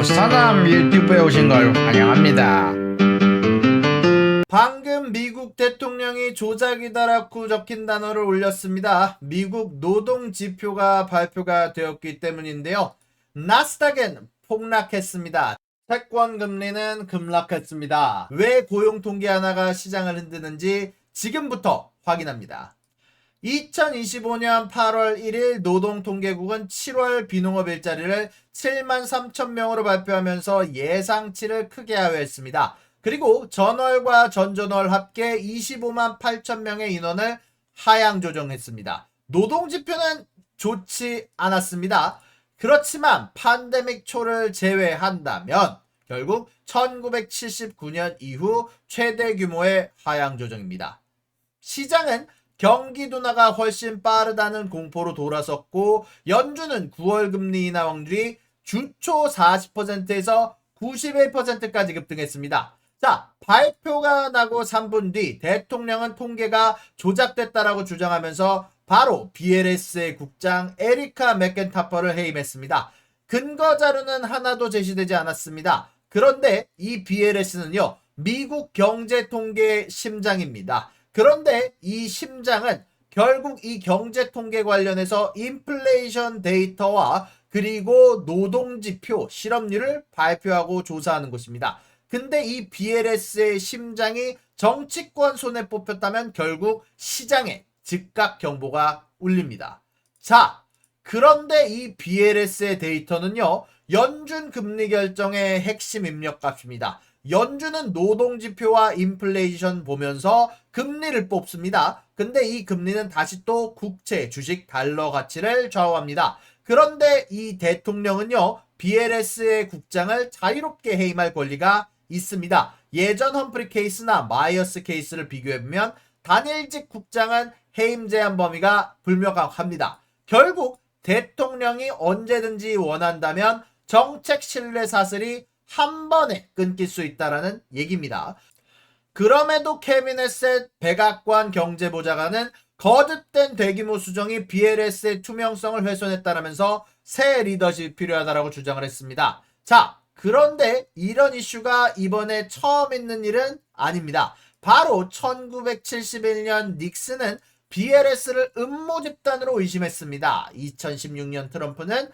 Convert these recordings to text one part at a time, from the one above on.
요사남 유튜브에 오신 걸 환영합니다. 방금 미국 대통령이 조작이다라고 적힌 단어를 올렸습니다. 미국 노동지표가 발표가 되었기 때문인데요. 나스닥은 폭락했습니다. 채권 금리는 급락했습니다. 왜 고용통계 하나가 시장을 흔드는지 지금부터 확인합니다. 2025년 8월 1일 노동통계국은 7월 비농업 일자리를 7만 3천 명으로 발표하면서 예상치를 크게 하회했습니다. 그리고 전월과 전전월 합계 25만 8천 명의 인원을 하향 조정했습니다. 노동지표는 좋지 않았습니다. 그렇지만 팬데믹 초를 제외한다면 결국 1979년 이후 최대 규모의 하향 조정입니다. 시장은 경기 둔화가 훨씬 빠르다는 공포로 돌아섰고 연준은 9월 금리 인하 확률이 주초 40%에서 91%까지 급등했습니다. 자, 발표가 나고 3분 뒤 대통령은 통계가 조작됐다라고 주장하면서 바로 BLS의 국장 에리카 맥켄타퍼를 해임했습니다. 근거 자료는 하나도 제시되지 않았습니다. 그런데 이 BLS는요, 미국 경제 통계의 심장입니다. 그런데 이 심장은 결국 이 경제 통계 관련해서 인플레이션 데이터와 그리고 노동지표 실업률을 발표하고 조사하는 곳입니다. 근데 이 BLS의 심장이 정치권 손에 뽑혔다면 결국 시장에 즉각 경보가 울립니다. 자, 그런데 이 BLS의 데이터는요, 연준 금리 결정의 핵심 입력값입니다. 연준은 노동지표와 인플레이션 보면서 금리를 뽑습니다. 근데 이 금리는 다시 또 국채, 주식, 달러 가치를 좌우합니다. 그런데 이 대통령은요, BLS의 국장을 자유롭게 해임할 권리가 있습니다. 예전 험프리 케이스나 마이어스 케이스를 비교해보면 단일직 국장은 해임 제한 범위가 불명확합니다. 결국 대통령이 언제든지 원한다면 정책 신뢰 사슬이 한 번에 끊길 수 있다는 얘기입니다. 그럼에도 캐비넷의 백악관 경제보좌관은 거듭된 대규모 수정이 BLS의 투명성을 훼손했다라면서 새 리더십이 필요하다고 주장을 했습니다. 자, 그런데 이런 이슈가 이번에 처음 있는 일은 아닙니다. 바로 1971년 닉슨은 BLS를 음모 집단으로 의심했습니다. 2016년 트럼프는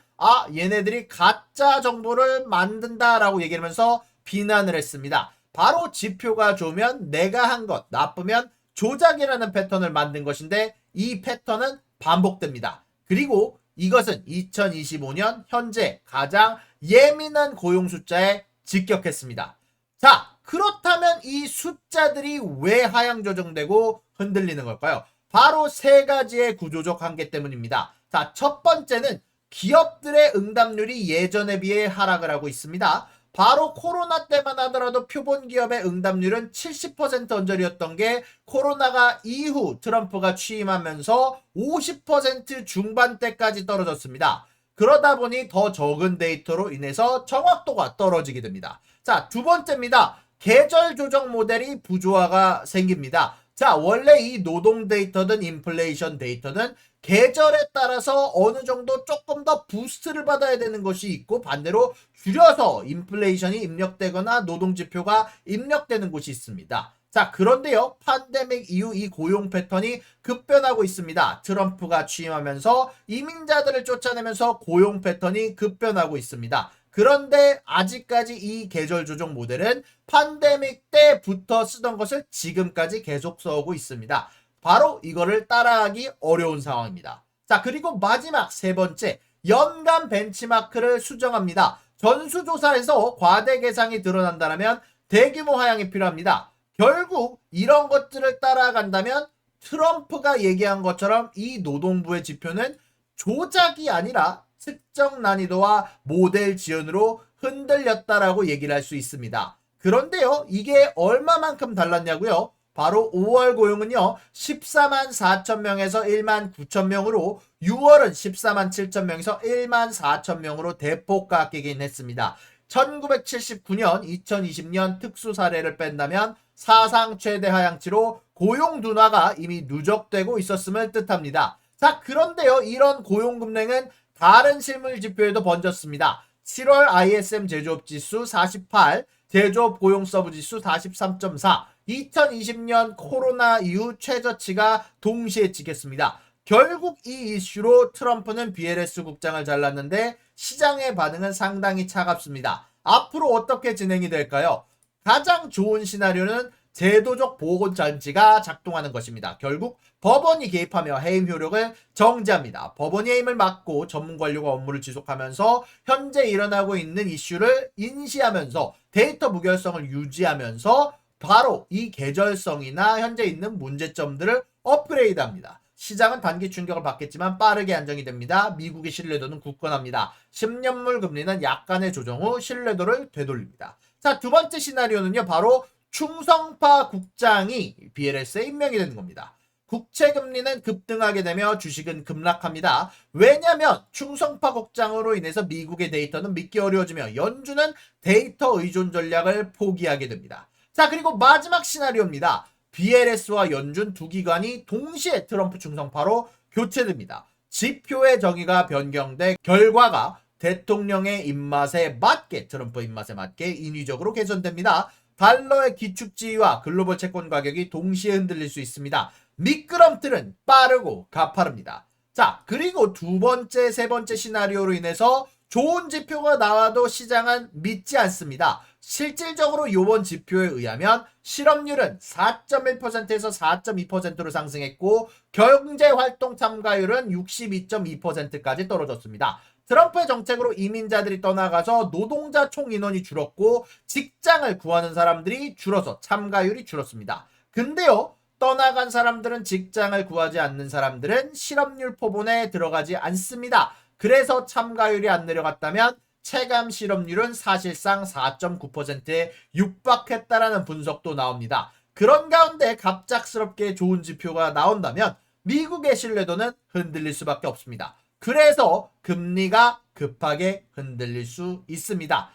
얘네들이 가짜 정보를 만든다라고 얘기하면서 비난을 했습니다. 바로 지표가 좋으면 내가 한 것, 나쁘면 조작이라는 패턴을 만든 것인데 이 패턴은 반복됩니다. 그리고 이것은 2025년 현재 가장 예민한 고용 숫자에 직격했습니다. 자, 그렇다면 이 숫자들이 왜 하향 조정되고 흔들리는 걸까요? 바로 세 가지의 구조적 한계 때문입니다. 자, 첫 번째는 기업들의 응답률이 예전에 비해 하락을 하고 있습니다. 바로 코로나 때만 하더라도 표본 기업의 응답률은 70% 언저리였던 게 코로나가 이후 트럼프가 취임하면서 50% 중반대까지 떨어졌습니다. 그러다 보니 더 적은 데이터로 인해서 정확도가 떨어지게 됩니다. 자, 두 번째입니다. 계절 조정 모델이 부조화가 생깁니다. 자, 원래 이 노동 데이터든 인플레이션 데이터든 계절에 따라서 어느 정도 조금 더 부스트를 받아야 되는 것이 있고 반대로 줄여서 인플레이션이 입력되거나 노동지표가 입력되는 곳이 있습니다. 자, 그런데요, 팬데믹 이후 이 고용 패턴이 급변하고 있습니다. 트럼프가 취임하면서 이민자들을 쫓아내면서 고용 패턴이 급변하고 있습니다. 그런데 아직까지 이 계절 조정 모델은 팬데믹 때부터 쓰던 것을 지금까지 계속 써오고 있습니다. 바로 이거를 따라하기 어려운 상황입니다. 자, 그리고 마지막 세 번째, 연간 벤치마크를 수정합니다. 전수조사에서 과대 계상이 드러난다면 대규모 하향이 필요합니다. 결국 이런 것들을 따라간다면 트럼프가 얘기한 것처럼 이 노동부의 지표는 조작이 아니라 특정 난이도와 모델 지연으로 흔들렸다라고 얘기를 할 수 있습니다. 그런데요, 이게 얼마만큼 달랐냐고요? 바로 5월 고용은요, 14만 4천 명에서 1만 9천 명으로 6월은 14만 7천 명에서 1만 4천 명으로 대폭 깎이긴 했습니다. 1979년, 2020년 특수 사례를 뺀다면 사상 최대 하향치로 고용 둔화가 이미 누적되고 있었음을 뜻합니다. 자, 그런데요, 이런 고용 급냉은 다른 실물 지표에도 번졌습니다. 7월 ISM 제조업 지수 48, 제조업 고용 서브 지수 43.4, 2020년 코로나 이후 최저치가 동시에 찍혔습니다. 결국 이 이슈로 트럼프는 BLS 국장을 잘랐는데 시장의 반응은 상당히 차갑습니다. 앞으로 어떻게 진행이 될까요? 가장 좋은 시나리오는 제도적 보호장치가 작동하는 것입니다. 결국 법원이 개입하며 해임 효력을 정지합니다. 법원이 해임을 막고 전문 관료가 업무를 지속하면서 현재 일어나고 있는 이슈를 인지하면서 데이터 무결성을 유지하면서 바로 이 계절성이나 현재 있는 문제점들을 업그레이드합니다. 시장은 단기 충격을 받겠지만 빠르게 안정이 됩니다. 미국의 신뢰도는 굳건합니다. 10년물 금리는 약간의 조정 후 신뢰도를 되돌립니다. 자, 두 번째 시나리오는요. 바로 충성파 국장이 BLS에 임명이 되는 겁니다. 국채 금리는 급등하게 되며 주식은 급락합니다. 왜냐하면 충성파 국장으로 인해서 미국의 데이터는 믿기 어려워지며 연준은 데이터 의존 전략을 포기하게 됩니다. 자, 그리고 마지막 시나리오입니다. BLS와 연준 두 기관이 동시에 트럼프 충성파로 교체됩니다. 지표의 정의가 변경돼 결과가 대통령의 입맛에 맞게, 트럼프 입맛에 맞게 인위적으로 개선됩니다. 달러의 기축지위와 글로벌 채권 가격이 동시에 흔들릴 수 있습니다. 미끄럼틀은 빠르고 가파릅니다. 자, 그리고 두 번째, 세 번째 시나리오로 인해서 좋은 지표가 나와도 시장은 믿지 않습니다. 실질적으로 이번 지표에 의하면 실업률은 4.1%에서 4.2%로 상승했고 경제활동 참가율은 62.2%까지 떨어졌습니다. 트럼프의 정책으로 이민자들이 떠나가서 노동자 총 인원이 줄었고 직장을 구하는 사람들이 줄어서 참가율이 줄었습니다. 근데요, 떠나간 사람들은 직장을 구하지 않는 사람들은 실업률 포본에 들어가지 않습니다. 그래서 참가율이 안 내려갔다면 체감 실업률은 사실상 4.9%에 육박했다라는 분석도 나옵니다. 그런 가운데 갑작스럽게 좋은 지표가 나온다면 미국의 신뢰도는 흔들릴 수밖에 없습니다. 그래서 금리가 급하게 흔들릴 수 있습니다.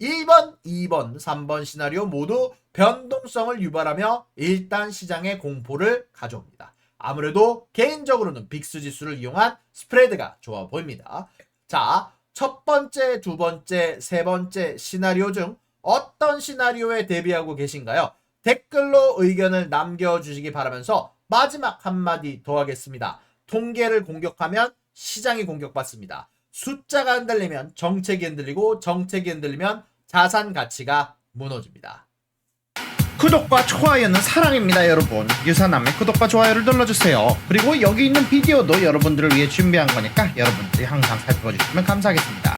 1번, 2번, 3번 시나리오 모두 변동성을 유발하며 일단 시장의 공포를 가져옵니다. 아무래도 개인적으로는 빅스 지수를 이용한 스프레드가 좋아 보입니다. 자, 첫 번째, 두 번째, 세 번째 시나리오 중 어떤 시나리오에 대비하고 계신가요? 댓글로 의견을 남겨주시기 바라면서 마지막 한마디 더 하겠습니다. 통계를 공격하면 시장이 공격받습니다. 숫자가 흔들리면 정책이 흔들리고 정책이 흔들리면 자산 가치가 무너집니다. 구독과 좋아요는 사랑입니다, 여러분. 유사남의 구독과 좋아요를 눌러주세요. 그리고 여기 있는 비디오도 여러분들을 위해 준비한 거니까 여러분들이 항상 살펴봐 주시면 감사하겠습니다.